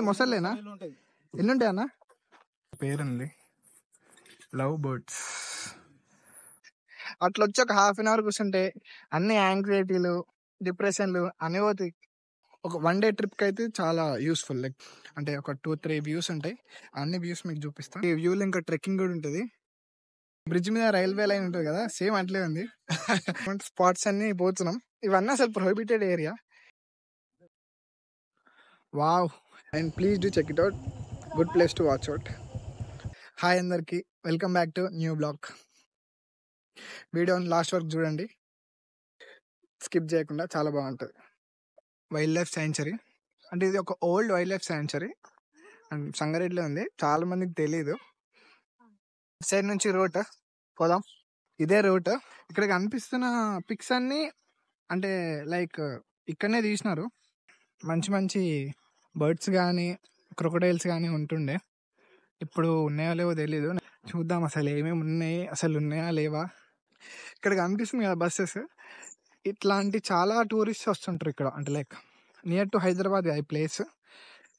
మొసలేనా? ఎన్ని ఉంటాయి అన్న? పేరుంది లవ్ బర్డ్స్. అట్లా వచ్చి ఒక హాఫ్ అన్ అవర్ కూర్చుంటే అన్ని యాంగ్జైటీలు, డిప్రెషన్లు అన్నీ పోతాయి. ఒక వన్ డే ట్రిప్కి అయితే చాలా యూస్ఫుల్. లైక్ అంటే ఒక 2-3 వ్యూస్ ఉంటాయి. అన్ని వ్యూస్ మీకు చూపిస్తాను. ఈ వ్యూలో ఇంకా ట్రెక్కింగ్ కూడా ఉంటుంది. బ్రిడ్జ్ మీద రైల్వే లైన్ ఉంటుంది కదా, సేమ్ అట్లే ఉంది. స్పాట్స్ అన్ని పోతున్నాం. ఇవన్నీ అసలు prohibited area. Wow, and please do check it out. Good place to watch out. Hi అందరికి, welcome back to new blog. వీడియోని లాస్ట్ వరకు చూడండి, స్కిప్ చేయకుండా, చాలా బాగుంటుంది. వైల్డ్ లైఫ్ శాంక్చురీ అంటే ఇది ఒక old wildlife sanctuary and సంగారెడ్డిలో ఉంది. చాలా మందికి తెలీదు. సైడ్ నుంచి రూట్ పోదాం. ఇదే రూట్. ఇక్కడ కనిపిస్తున్న పిక్స్ అన్ని అంటే లైక్ ఇక్కడనే తీసినారు. మంచి మంచి బర్డ్స్ కానీ క్రొకడైల్స్ కానీ ఉంటుండే. ఇప్పుడు ఉన్నాయో లేవో తెలీదు. చూద్దాం అసలు ఏమేమి ఉన్నాయి, అసలు ఉన్నాయా లేవా. ఇక్కడ కనిపిస్తుంది కదా బస్సెస్, ఇట్లాంటి చాలా టూరిస్ట్ వస్తుంటారు ఇక్కడ. అంటే లైక్ నియర్ టు హైదరాబాద్ ఈ ప్లేస్.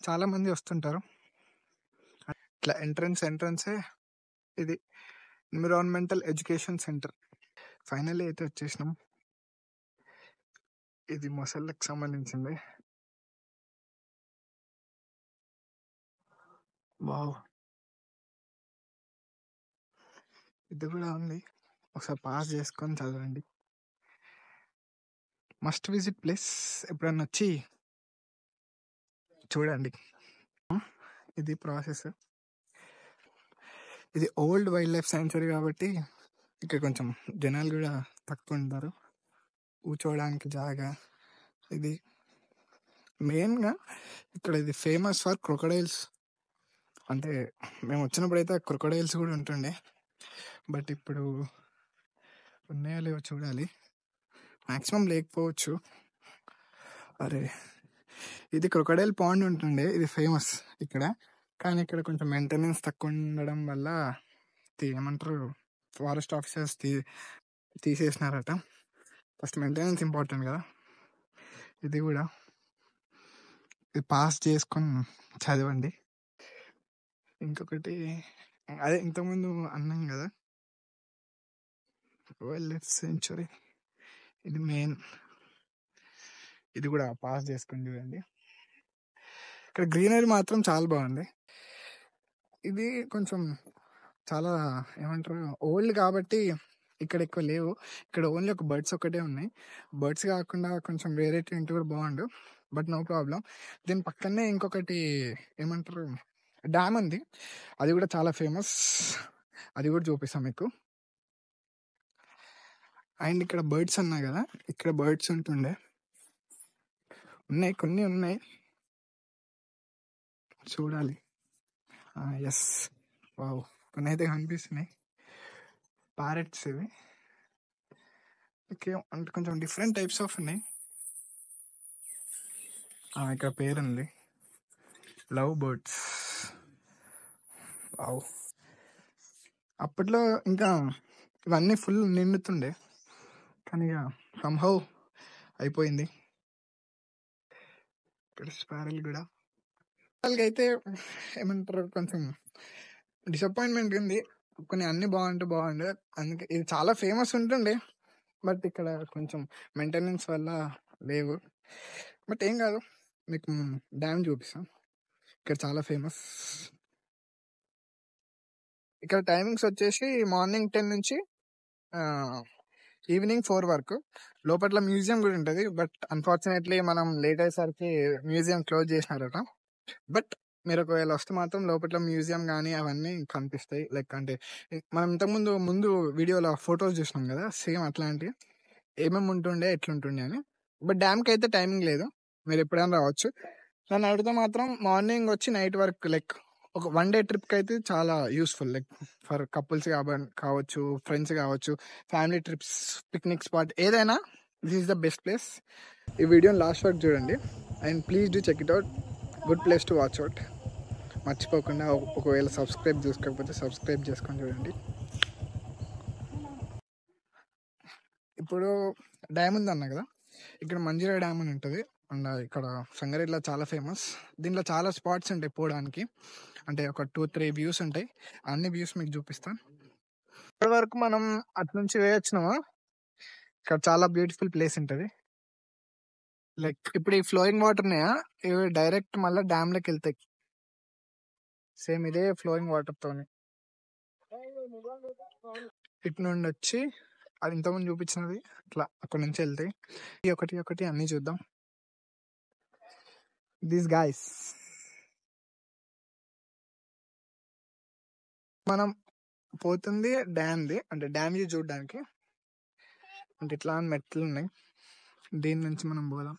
చాలా మంది వస్తుంటారు. ఇట్లా ఎంట్రన్సే ఇది ఎన్విరాన్మెంటల్ ఎడ్యుకేషన్ సెంటర్. ఫైనల్లీ అయితే వచ్చేసినాం. ఇది మొసళ్ళకి సంబంధించింది. వావ్, ఇది కూడా ఉంది. ఒకసారి పాస్ చేసుకొని చదవండి. Must visit place. ఎప్పుడన్నా వచ్చి చూడండి. ఇది ప్రాసెస్. ఇది ఓల్డ్ వైల్డ్ లైఫ్ శాంక్చురీ కాబట్టి ఇక్కడ కొంచెం జనాలు కూడా తక్కువ ఉంటారు. కూర్చోవడానికి జాగా. ఇది మెయిన్గా ఇక్కడ ఇది ఫేమస్ ఫర్ క్రొకడైల్స్. అంటే మేము వచ్చినప్పుడు అయితే క్రొకడైల్స్ కూడా ఉంటుండే, బట్ ఇప్పుడు ఉన్నాయో లేవో చూడాలి. మ్యాక్సిమం లేకపోవచ్చు. అరే, ఇది క్రొకడైల్ పాండ్ ఉంటుండే, ఇది ఫేమస్ ఇక్కడ. కానీ ఇక్కడ కొంచెం మెయింటెనెన్స్ తక్కువ ఉండడం వల్ల ఏమంటారు, ఫారెస్ట్ ఆఫీసర్స్ తీసేసినారట. ఫస్ట్ మెయింటెనెన్స్ ఇంపార్టెంట్ కదా. ఇది కూడా ఇది పాస్ చేసుకొని చదవండి. ఇంకొకటి అదే ఇంతకుముందు అన్నాం కదా, వైల్డ్ లైఫ్ సెంచురీ. ఇది మెయిన్. ఇది కూడా పాస్ చేసుకొని చూడండి. ఇక్కడ గ్రీనరీ మాత్రం చాలా బాగుంది. ఇది కొంచెం చాలా ఏమంటారు ఓల్డ్ కాబట్టి ఇక్కడ ఎక్కువ లేవు. ఇక్కడ ఓన్లీ ఒక బర్డ్స్ ఒకటే ఉన్నాయి. బర్డ్స్ కాకుండా కొంచెం వెరైటీ ఉంటే కూడా బాగుండు, బట్ నో ప్రాబ్లం. దీని పక్కనే ఇంకొకటి ఏమంటారు డ్యామ్ ఉంది. అది కూడా చాలా ఫేమస్. అది కూడా చూపిస్తాం మీకు. అండ్ ఇక్కడ బర్డ్స్ ఉన్నాయి కదా, ఇక్కడ బర్డ్స్ ఉంటుండే, ఉన్నాయి కొన్ని ఉన్నాయి, చూడాలి. ఎస్, వావ్, కొన్ని అయితే కనిపిస్తున్నాయి. ప్యారెట్స్ ఇవి. ఓకే, అంటే కొంచెం డిఫరెంట్ టైప్స్ ఆఫ్ ఉన్నాయి. ఇక్కడ పేరు ఉంది లవ్ బర్డ్స్. వావ్, అప్పట్లో ఇంకా ఇవన్నీ ఫుల్ నిండుతుండే, కానీ ఇక సంహౌ అయిపోయింది. ఇక్కడ స్పారల్ కూడా అయితే ఏమంటారు కొంచెం డిసప్పాయింట్మెంట్ ఉంది. కొన్ని అన్ని బాగుండే, అందుకే ఇది చాలా ఫేమస్ ఉంటుండే, బట్ ఇక్కడ కొంచెం మెయింటెనెన్స్ వల్ల లేవు. బట్ ఏం కాదు, మీకు డ్యామ్ చూపిస్తాం. ఇక్కడ చాలా ఫేమస్. ఇక్కడ టైమింగ్స్ వచ్చేసి మార్నింగ్ 10 నుంచి ఈవినింగ్ 4 వరకు. లోపల మ్యూజియం కూడా ఉంటుంది, బట్ అన్ఫార్చునేట్లీ మనం లేట్ అయ్యేసరికి మ్యూజియం క్లోజ్ చేసినారట. బట్ మీరు ఒకవేళ వస్తే మాత్రం లోపల మ్యూజియం కానీ అవన్నీ కనిపిస్తాయి. లైక్ అంటే మనం ముందు వీడియోలో ఫొటోస్ చూసినాం కదా, సేమ్ అట్లాంటివి ఏమేమి ఉంటుండే ఎట్లుంటుండే అని. బట్ డ్యామ్కి అయితే టైమింగ్ లేదు, మీరు ఎప్పుడైనా రావచ్చు. నన్ను అడిగితే మాత్రం మార్నింగ్ వచ్చి నైట్ వరకు, లైక్ ఒక వన్ డే ట్రిప్కి అయితే చాలా యూస్ఫుల్. లైక్ ఫర్ కపుల్స్ కావచ్చు, ఫ్రెండ్స్ కావచ్చు, ఫ్యామిలీ ట్రిప్స్, పిక్నిక్ స్పాట్ ఏదైనా this is the best place. ఈ వీడియోని లాస్ట్ వరకు చూడండి and please do check it out. Good place to watch out. మర్చిపోకుండా ఒకవేళ సబ్స్క్రైబ్ చేసుకోకపోతే సబ్స్క్రైబ్ చేసుకొని చూడండి. ఇప్పుడు డ్యామ్ ఉంది అన్న కదా, ఇక్కడ మంజీరా డ్యామ్ అని ఉంటుంది. అండ్ ఇక్కడ సంగారెడ్డిలో చాలా ఫేమస్. దీంట్లో చాలా స్పాట్స్ ఉంటాయి పోవడానికి, అంటే ఒక 2-3 వ్యూస్ ఉంటాయి. అన్ని వ్యూస్ మీకు చూపిస్తాను. ఇప్పటి వరకు మనం అటు నుంచి వేయొచ్చినామా, ఇక్కడ చాలా బ్యూటిఫుల్ ప్లేస్ ఉంటుంది. లైక్ ఇప్పుడు ఈ ఫ్లోయింగ్ వాటర్ ఉన్నాయా, ఇవి డైరెక్ట్ మళ్ళీ డ్యామ్ లోకి వెళ్తాయి. సేమ్ ఇదే ఫ్లోయింగ్ వాటర్ తోని ఇటు నుండి వచ్చి అది ఇంతకుముందు చూపించినది ఇట్లా అక్కడ నుంచి వెళ్తాయి. ఈ ఒకటి ఒకటి అన్ని చూద్దాం. దీస్ గాయస్, మనం పోతుంది డ్యామ్ది, అంటే డ్యామ్ వ్యూ చూడడానికి. అంటే ఇట్లా మెట్లు ఉన్నాయి, దీని నుంచి మనం పోదాం,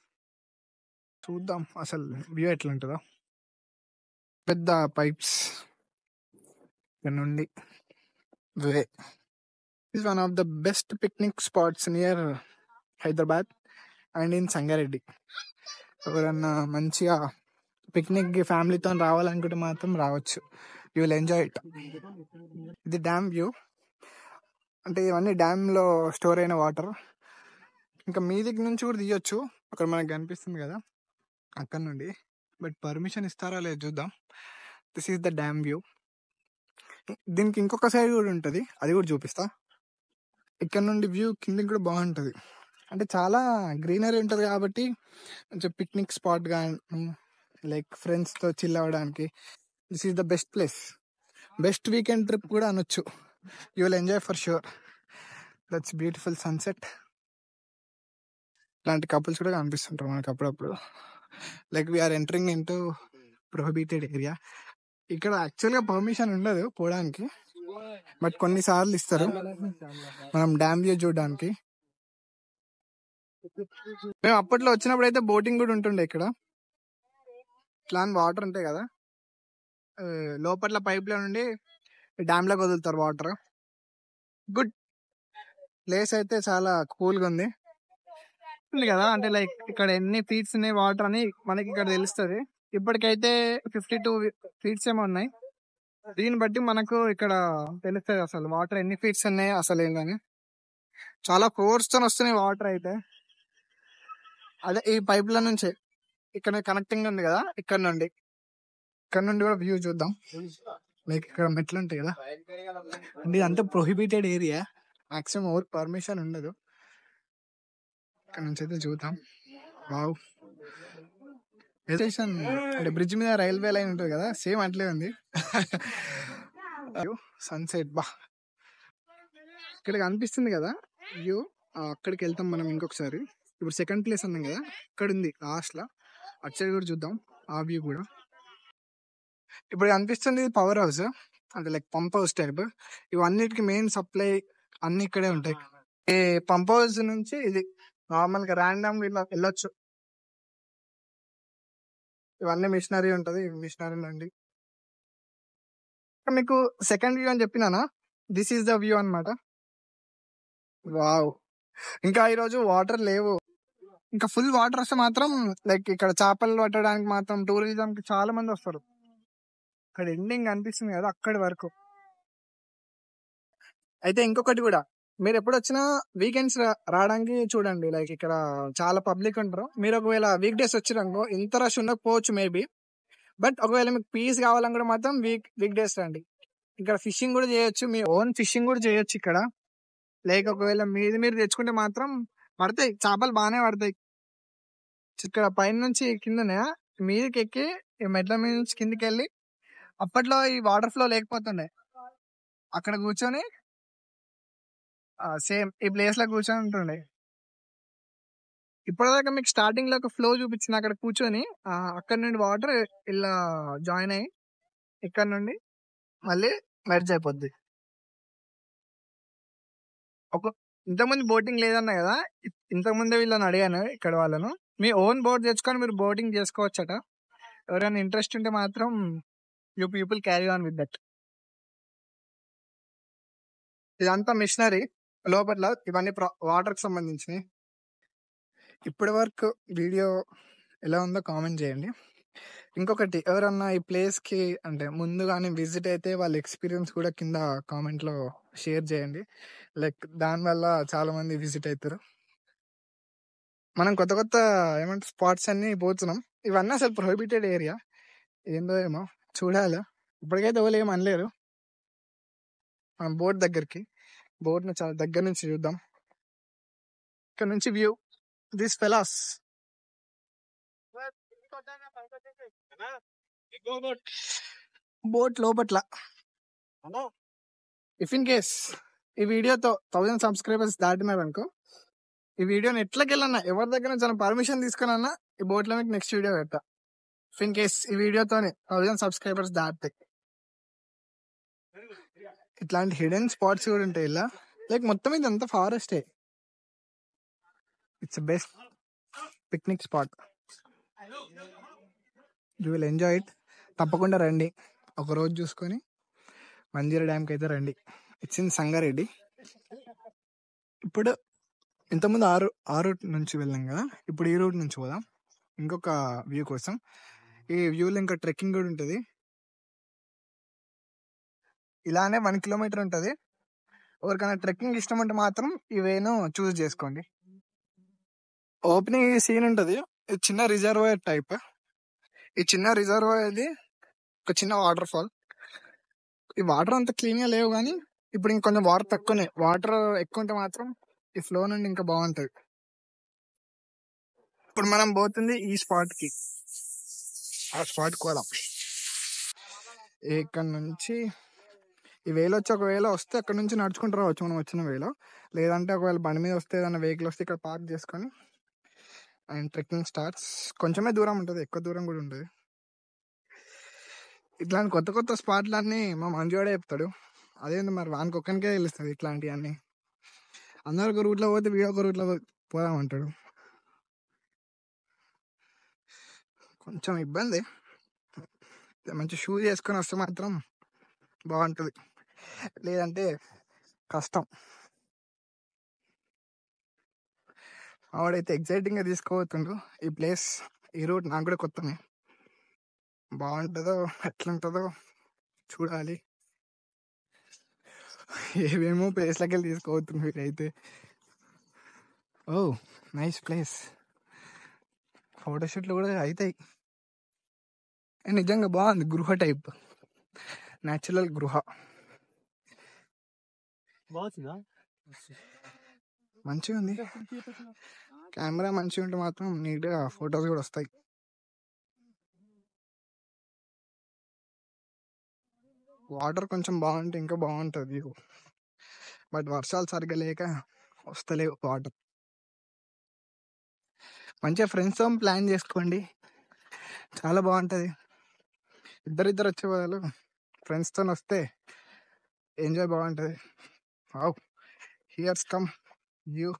చూద్దాం అసలు వ్యూ ఎట్లా ఉంటుందో. పెద్ద పైప్స్ ఇక్కడ నుండి way. Is one of the best picnic spots near Hyderabad and in Sangareddy. ఎవరన్నా మంచిగా పిక్నిక్ ఫ్యామిలీతో రావాలనుకుంటే మాత్రం రావచ్చు. You will enjoy it. ఇది డ్యామ్ వ్యూ, అంటే ఇవన్నీ డ్యామ్ లో స్టోర్ అయిన వాటర్. ఇంకా మీ దగ్గర నుంచి కూడా తీయొచ్చు, అక్కడ మనకు కనిపిస్తుంది కదా అక్కడ నుండి. బట్ పర్మిషన్ ఇస్తారా లేదు చూద్దాం. This is the dam view. దీనికి ఇంకొక సైడ్ కూడా ఉంటుంది, అది కూడా చూపిస్తా. ఇక్కడ నుండి వ్యూ కిందకి కూడా బాగుంటుంది, అంటే చాలా గ్రీనరీ ఉంటుంది కాబట్టి కొంచెం పిక్నిక్ స్పాట్ కానీ లైక్ ఫ్రెండ్స్తో చిల్ అవ్వడానికి this is the best place. Best weekend trip కూడా అనొచ్చు. You will enjoy for sure. That's beautiful sunset. ఇలాంటి కపుల్స్ కూడా కనిపిస్తుంటారు మనకు అప్పుడప్పుడు. Like we're entering in to prohibited area. ఇక్కడ యాక్చువల్గా పర్మిషన్ ఉండదు పోవడానికి, బట్ కొన్నిసార్లు ఇస్తారు మనం డ్యామ్ వ్యూ చూడడానికి. మేము అప్పట్లో వచ్చినప్పుడు అయితే బోటింగ్ కూడా ఉంటుండే ఇక్కడ. ఇట్లా వాటర్ ఉంటాయి కదా, లోపల పైప్ లో నుండి డ్యామ్ లోకి వదులుతారు వాటర్. గుడ్ ప్లేస్ అయితే చాలా కూల్ గా ఉంది కదా. అంటే లైక్ ఇక్కడ ఎన్ని ఫీట్స్ ఉన్నాయి వాటర్ అని మనకి ఇక్కడ తెలుస్తుంది. ఇప్పటికైతే 52 ఫీట్స్ ఏమో ఉన్నాయి. దీన్ని బట్టి మనకు ఇక్కడ తెలుస్తుంది అసలు వాటర్ ఎన్ని ఫీట్స్ ఉన్నాయి అసలు ఏందని. చాలా ఫోర్స్ తో వస్తున్నాయి వాటర్ అయితే. అదే ఈ పైప్ల నుంచి ఇక్కడ కనెక్టింగ్ ఉంది కదా, ఇక్కడ నుండి కూడా వ్యూ చూద్దాం. లైక్ ఇక్కడ మెట్లు ఉంటాయి కదా, అంటే ఇదంతా ప్రొహిబిటెడ్ ఏరియా, మాక్సిమం ఎవరికి పర్మిషన్ ఉండదు. ఇక్కడ నుంచి అయితే చూద్దాం. వావ్, స్టేషన్ అంటే బ్రిడ్జ్ మీద రైల్వే లైన్ ఉంటుంది కదా, సేమ్ అట్లే ఉంది. సన్సెట్ బా ఇక్కడ కనిపిస్తుంది కదా వ్యూ. అక్కడికి వెళ్తాం మనం ఇంకొకసారి. ఇప్పుడు సెకండ్ ప్లేస్ అన్నాం కదా, ఇక్కడ ఉంది లాస్ట్ లా, అటు సైడ్ కూడా చూద్దాం ఆ వ్యూ కూడా. ఇప్పుడు కనిపిస్తుంది పవర్ హౌస్, అంటే లైక్ పంప్ హౌస్ టైప్. ఇవన్నిటికి మెయిన్ సప్లై అన్ని ఇక్కడే ఉంటాయి. ఈ పంప్ హౌస్ నుంచి ఇది నార్మల్ గా ర్యాండమ్ ఇలా వెళ్ళొచ్చు. ఇవన్నీ మిషనరీ ఉంటది, మిషనరీ నుండి మీకు సెకండ్ వ్యూ అని చెప్పినానా, దిస్ ఈస్ ద వ్యూ అన్నమాట. వావ్, ఇంకా ఈరోజు వాటర్ లేవు. ఇంకా ఫుల్ వాటర్ వస్తే మాత్రం లైక్ ఇక్కడ చేపలు పట్టడానికి మాత్రం టూరిజం కి చాలా మంది వస్తారు. ఇక్కడ ఎండింగ్ అనిపిస్తుంది కదా అక్కడి వరకు. అయితే ఇంకొకటి కూడా, మీరు ఎప్పుడు వచ్చినా వీకెండ్స్ రావడానికి చూడండి. లైక్ ఇక్కడ చాలా పబ్లిక్ ఉంటారు. మీరు ఒకవేళ వీక్ డేస్ వచ్చిరనుకో ఇంత రష్ ఉండకపోవచ్చు మేబీ, బట్ ఒకవేళ మీకు పీస్ కావాలనుకుంటే మాత్రం వీక్ డేస్ రండి. ఇక్కడ ఫిషింగ్ కూడా చేయొచ్చు, మీ ఓన్ ఫిషింగ్ కూడా చేయొచ్చు ఇక్కడ. లైక్ ఒకవేళ మీరు తెచ్చుకుంటే మాత్రం పడతాయి చేపలు, బాగానే పడతాయి. ఇక్కడ పైన నుంచి కిందనే మీదకి ఎక్కి మెట్ల మీద నుంచి కిందికి వెళ్ళి, అప్పట్లో ఈ వాటర్ ఫ్లో లేకపోతుండే, అక్కడ కూర్చొని సేమ్ ఈ ప్లేస్ లో కూర్చొని ఉంటుండే. ఇప్పటిదాకా మీకు స్టార్టింగ్ లో ఒక ఫ్లో చూపించిన అక్కడ కూర్చొని, అక్కడ నుండి వాటర్ ఇలా జాయిన్ అయ్యి ఇక్కడ నుండి మళ్ళీ మెర్జ్ అయిపోద్ది. ఇంతకుముందు బోటింగ్ లేదన్నా కదా, ఇంతకుముందే వీళ్ళని అడిగాను ఇక్కడ వాళ్ళను, మీ ఓన్ బోట్ తెచ్చుకొని మీరు బోటింగ్ చేసుకోవచ్చట. ఎవరైనా ఇంట్రెస్ట్ ఉంటే మాత్రం you people carry on with that. ఇదంతా మిషనరీ లోపల, ఇవన్నీ వాటర్ కి సంబంధించినవి. ఇప్పటి వరకు వీడియో ఎలా ఉందో కామెంట్ చేయండి. ఇంకొకటి, ఎవరన్నా ఈ ప్లేస్ కి అంటే ముందుగానే విజిట్ అయితే వాళ్ళ ఎక్స్పీరియన్స్ కూడా కింద కామెంట్ లో షేర్ చేయండి. లైక్ దానివల్ల చాలా మంది విజిట్ అవుతారు. మనం కొత్త కొత్త ఏమంటారు స్పాట్స్ అన్ని పోతున్నాం. ఇవన్నీ అసలు ప్రొహిబిటెడ్ ఏరియా ఏందో ఏమో చూడాలి. ఇప్పటికైతే ఎవరు ఏం అనలేరు. మనం బోట్ దగ్గరికి బోట్ ని చాలా దగ్గర నుంచి చూద్దాం. ఇక్కడ నుంచి వ్యూ దిస్ ఫెలాస్ బోట్ లోపట్ల. ఇఫ్ ఇన్ కేస్ ఈ వీడియోతో 1000 సబ్స్క్రైబర్స్ దాటినారనుకో, ఈ వీడియోని ఎట్లకెళ్ళన్నా ఎవరి దగ్గర నుంచి పర్మిషన్ తీసుకున్నా ఈ బోట్ లో మీకు నెక్స్ట్ వీడియో పెడతా. ఇఫ్ ఇన్ కేస్ ఈ వీడియోతోనే 1000 సబ్స్క్రైబర్స్ దాటితే. ఇట్లాంటి హిడెన్ స్పాట్స్ కూడా ఉంటాయి ఇలా. లైక్ మొత్తం ఇదంతా ఫారెస్టే. It's best picnic spot. You will enjoy it. తప్పకుండా రండి, ఒక రోజు చూసుకొని మంజీరా డ్యామ్కి అయితే రండి. It's in Sangareddy. ఇప్పుడు ఇంతకుముందు ఆ రూట్ నుంచి వెళ్ళాం కదా, ఇప్పుడు ఈ రూట్ నుంచి పోదాం ఇంకొక వ్యూ కోసం. ఈ వ్యూలో ఇంకా ట్రెక్కింగ్ కూడా ఉంటుంది. ఇలానే 1 కిలోమీటర్ ఉంటుంది. ఎవరికైనా ట్రెక్కింగ్ ఇష్టం అంటే మాత్రం ఈ వేను చూస్ చేసుకోండి. ఓపెనింగ్ సీన్ ఉంటుంది. ఇది చిన్న రిజర్వాయర్ టైప్. ఈ చిన్న రిజర్వాయర్ ఇది ఒక చిన్న వాటర్ ఫాల్. ఈ వాటర్ అంత క్లీన్ గా లేవు, కానీ ఇప్పుడు ఇంకొంచెం వాటర్ తక్కువనే. వాటర్ ఎక్కువ ఉంటే మాత్రం ఈ ఫ్లో నుండి ఇంకా బాగుంటది. ఇప్పుడు మనం పోతుంది ఈ స్పాట్ కి. ఆ స్పాట్ పోదాం. ఇక్కడ నుంచి ఈ వేలో వచ్చి ఒకవేళ వస్తే అక్కడ నుంచి నడుచుకుంటూ రావచ్చు మనం వచ్చిన వేలో. లేదంటే ఒకవేళ బండి మీద వస్తే ఏదైనా వెహికల్ వస్తే ఇక్కడ పార్క్ చేసుకొని అండ్ ట్రెక్కింగ్ స్టార్ట్స్. కొంచెమే దూరం ఉంటుంది, ఎక్కువ దూరం కూడా ఉంటుంది. ఇట్లాంటి కొత్త కొత్త స్పాట్లన్నీ మా మంజువాడే చెప్తాడు. అదేంటి మరి వానికి ఒక్కనికే తెలుస్తుంది ఇట్లాంటివన్నీ. అందరు ఒక రూట్లో పోతే వీడు ఒక రూట్లో పోదామంటాడు. కొంచెం ఇబ్బంది. మంచి షూ చేసుకొని వస్తే మాత్రం బాగుంటుంది, లేదంటే కష్టం. ఆవిడైతే ఎగ్జైటింగ్గా తీసుకోబోతుండ్రు ఈ ప్లేస్. ఈ రూట్ నాకు కూడా కొత్తనే. బాగుంటుందో ఎట్లుంటుందో చూడాలి. ఏమేమో ప్లేస్లకి వెళ్ళి తీసుకోబోతుంది వీరైతే. ఓ నైస్ ప్లేస్. ఫోటోషూట్లు కూడా అవుతాయి. నిజంగా బాగుంది. గృహ టైప్, న్యాచురల్ గృహ. మంచిగా ఉంది. కెమెరా మంచిగా ఉంటే మాత్రం నీట్గా ఫొటోస్ కూడా వస్తాయి. వాటర్ కొంచెం బాగుంటే ఇంకా బాగుంటుంది వ్యూ. బట్ వర్షాలు సరిగ్గా లేక వస్తలేవు వాటర్. మంచిగా ఫ్రెండ్స్తో ప్లాన్ చేసుకోండి, చాలా బాగుంటుంది. ఇద్దరిద్దరు వచ్చే వాళ్ళు ఫ్రెండ్స్తో వస్తే ఎంజాయ్ బాగుంటుంది. Wow, here's come view.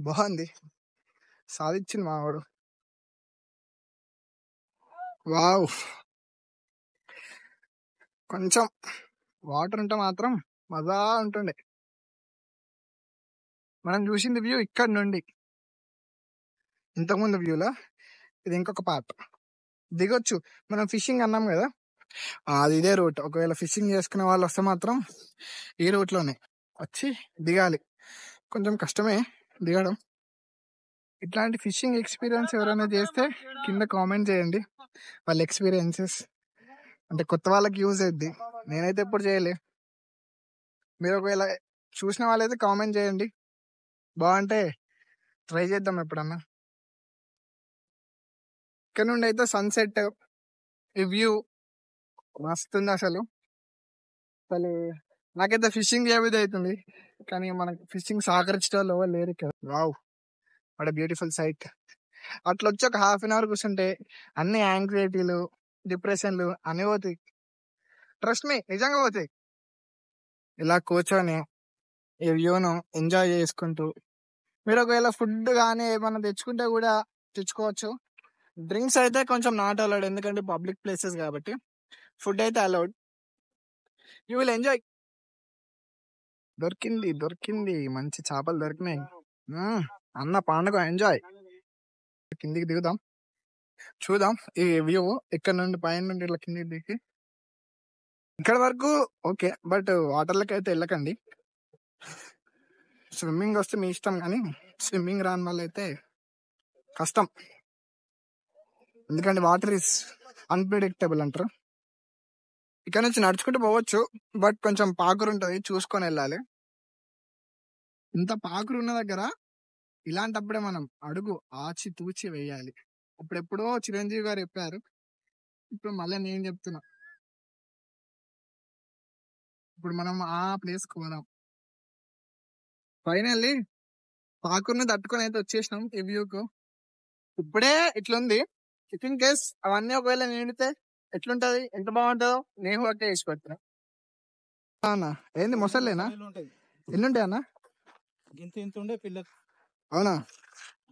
బాగుంది, సాధించింది మావాడు. వావ్, కొంచెం వాటర్ ఉంటే మాత్రం మజా ఉంటుండే. మనం చూసింది వ్యూ ఇక్కడ నుండి, ఇంతకుముందు వ్యూలో ఇది ఇంకొక పార్ట్. దిగొచ్చు. మనం ఫిషింగ్ అన్నాం కదా, అది ఇదే రూట్. ఒకవేళ ఫిషింగ్ చేసుకునే వాళ్ళు వస్తే మాత్రం ఈ రూట్లోనే వచ్చి దిగాలి. కొంచెం కష్టమే దిగడం. ఇట్లాంటి ఫిషింగ్ ఎక్స్పీరియన్స్ ఎవరైనా చేస్తే కింద కామెంట్ చేయండి వాళ్ళ ఎక్స్పీరియన్సెస్. అంటే కొత్త వాళ్ళకి యూజ్ అవుద్ది. నేనైతే ఎప్పుడు చేయలే. మీరు ఒకవేళ చూసిన వాళ్ళైతే కామెంట్ చేయండి, బాగుంటే ట్రై చేద్దాం ఎప్పుడన్నా. ఇక్కడ నుండి అయితే సన్సెట్ ఈ వ్యూ మస్తుంది అసలు. నాకైతే ఫిషింగ్ చేయబుద్ధి అవుతుంది, కానీ మనకు ఫిషింగ్ సహకరించే వాళ్ళు ఎవరు లేరు ఇక్కడ. Wow, what a beautiful sight. అట్లా వచ్చి ఒక ½ అన్ అవర్ కూర్చుంటే అన్ని యాంగ్జైటీలు, డిప్రెషన్లు అన్ని పోతాయి. ట్రస్ట్ మీ, నిజంగా పోతాయి. ఇలా కూర్చొని ఈ వ్యూను ఎంజాయ్ చేసుకుంటూ, మీరు ఒకవేళ ఫుడ్ కానీ ఏమైనా తెచ్చుకుంటే కూడా తెచ్చుకోవచ్చు. డ్రింక్స్ అయితే కొంచెం నాట్ అలౌడ్, ఎందుకంటే పబ్లిక్ ప్లేసెస్ కాబట్టి. ఫుడ్ అయితే అలౌడ్. You will enjoy. దొరికింది మంచి చేపలు దొరికినాయి. అన్న పండుగ ఎంజాయ్. కిందికి దిగుదాం, చూద్దాం ఈ వ్యూ. ఇక్కడ నుండి పైన నుండి ఇట్లా కిందికి దిగి ఇక్కడ వరకు ఓకే, బట్ వాటర్లకి అయితే వెళ్ళకండి. స్విమ్మింగ్ వస్తే మీ ఇష్టం, కానీ స్విమ్మింగ్ రాని వల్ల అయితే కష్టం, ఎందుకంటే వాటర్ ఇస్ అన్ప్రిడిక్టబుల్ అంటారు. ఇక్కడ నుంచి నడుచుకుంటూ పోవచ్చు, బట్ కొంచెం పాకురు ఉంటుంది, చూసుకొని వెళ్ళాలి. ఇంత పాకురు ఉన్న దగ్గర ఇలాంటప్పుడే మనం అడుగు ఆచి తూచి వేయాలి. అప్పుడెప్పుడో చిరంజీవి గారు చెప్పారు, ఇప్పుడు మళ్ళీ నేను చెప్తున్నా. ఇప్పుడు మనం ఆ ప్లేస్ కు పోదాం. ఫైనల్లీ పాకుర్ని తట్టుకొని అయితే వచ్చేసినాం ఈ వ్యూకు. ఇప్పుడే ఇట్లుంది, ఇఫ్ ఇన్ కేస్ అవన్నీ ఒకవేళ నిండితే ఎట్లుంటది, ఎంత బాగుంటుందో నేను కూడా చేసి పెడతా అన్న. ఏంది మొసలేనా? ఎన్ని ఉంటాయి అన్న? ఇంత ఇంత ఉండే పిల్లలు. అవునా?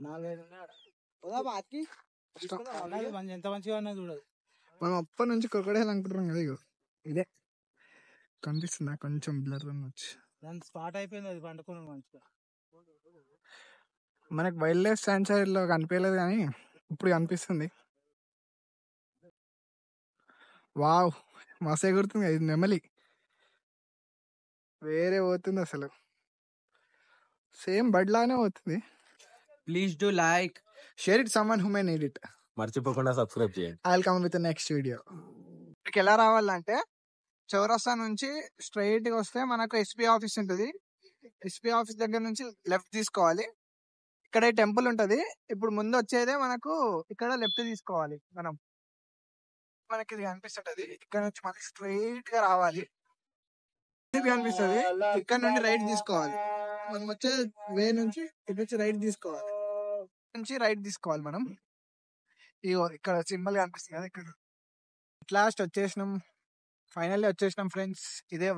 4-5 ఎంత మంచిగా ఉన్నా చూడదు. మనం అప్పటి నుంచి క్రొకడైల్ అనుకుంటున్నాం కదా. ఇగో ఇదే కనిపిస్తుందా, కొంచెం బ్లర్ అనొచ్చు. దాని స్పాట్ అయిపోయింది, అది పండుకున్నాను మంచిగా. మనకు వైల్డ్ లైఫ్ సాంచురీలో కనిపించలేదు కానీ ఇప్పుడు కనిపిస్తుంది. వావ్, మస్తు ఎగురుతుంది. ఇది నెమలి వేరే పోతుంది, అసలు సేమ్ బర్డ్ లానే పోతుంది. Please do like, share it someone who may need it. మర్చిపోకుండా సబ్స్క్రైబ్ చేయండి. I will come with next video. ఇక్కడికి ఎలా రావాలంటే చౌరస్తా నుంచి స్ట్రైట్ గా వస్తే మనకు ఎస్పీ ఆఫీస్ ఉంటుంది. ఎస్పీ ఆఫీస్ దగ్గర నుంచి లెఫ్ట్ తీసుకోవాలి. ఇక్కడ టెంపుల్ ఉంటది. ఇప్పుడు ముందు వచ్చేదే మనకు ఇక్కడ లెఫ్ట్ తీసుకోవాలి. మనకి ఇది కనిపిస్తుంటది. ఇక్కడ నుంచి మనకి స్ట్రైట్ గా రావాలి, ఇది కనిపిస్తుంది. ఇక్కడ నుండి రైట్ తీసుకోవాలి. మనం వచ్చే వే నుంచి ఇటు నుంచి రైట్ తీసుకోవాలి. రైట్ తీసుకోవాలి మనం. ఇగో ఇక్కడ సింబల్ కనిపిస్తుంది కదా, ఇక్కడ లాస్ట్ వచ్చేసినాం. ఫైనల్లీ వచ్చేసినాం ఫ్రెండ్స్. ఇదే